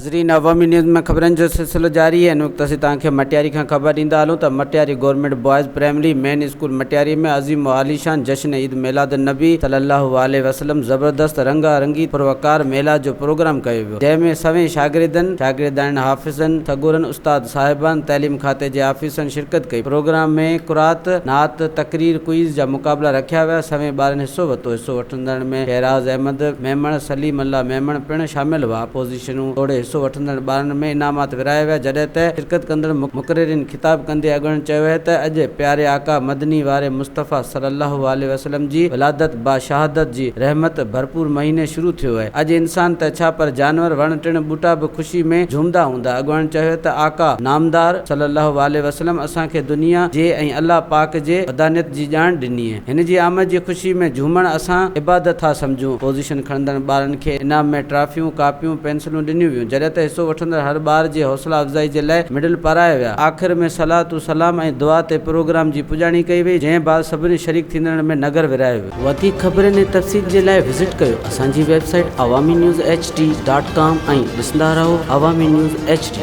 नाज़रीन, अवामी न्यूज़ में ख़बरनि जो सिलसिलो जारी है। वक्त असीं तव्हांखे मटियारी खां ख़बर ॾींदा हलूं त Matiari government boys primary main school Matiari में अज़ीम आलीशान जश्न ईद मिलाद नबी सल्लल्लाहु अलैहि वसल्लम ज़बरदस्त रंगारंगी पुरवकार मेला जो प्रोग्राम कयो वियो, जंहिंमें सवें शागिर्दनि हाफ़िज़नि सगोरनि उस्ताद साहिबान तइलीम खाते जे ऑफिसरनि शिरकत कई। प्रोग्राम में कुरात नात तकरीर क्विज़ जा मुक़ाबला रखिया विया। सवें ॿारनि हिस्सो वरितो। हिस्सो वठंदड़ में शहराज़ अहमद मेमण सलीम अल्लाह मेमण पिणु शामिल हुआ। अपोज़िशनूं तोड़े हिस्सो वठंदड़ ॿारनि में इनामात विराया विया, जॾहिं त शिरकत कंदड़ मुक़ररीन ख़िताब कंदे अॻुवाणनि चयो आहे त अॼु प्यारे आका मदनी वारे मुस्तफ़ा सल्लल्लाहु अलैहि वसल्लम जी विलादत बाशहादत जी रहमत भरपूर महीने शुरू थियो आहे। अॼु इंसान त छा पर जानवर वण टिण ॿूटा बि ख़ुशी में झूमदा हूंदा। अॻुवाणनि चयो त आका नामदार सल्लल्लाहु अलैहि वसल्लम असांखे दुनिया जे ऐं अल्लाह पाक जे वदानियत जी ॼाण ॾिनी आहे। हिन जी आमद जी ख़ुशी में झूमण असां इबादत था सम्झूं। पोज़ीशन खणंदड़ ॿारनि खे इनाम में ट्रॉफियूं कापियूं पेंसिलूं ॾिनियूं वियूं, जॾहिं त हिस्सो वठंदड़ हर ॿार जे हौसला अफ़ज़ाई जे लाइ मेडल पाराया विया। आख़िर में सलातु सलाम ऐं दुआ ते प्रोग्राम जी पुॼाणी कई वई, जंहिं बाद सभिनी शरीक थींदड़ में नगर विरायो वियो। वधीक ख़बरनि ऐं तफ़सील जे लाइ विज़िट कयो असांजी वेबसाइट awamiNewsHD.com ऐं ॾिसंदा रहो अवामी न्यूज़ HD।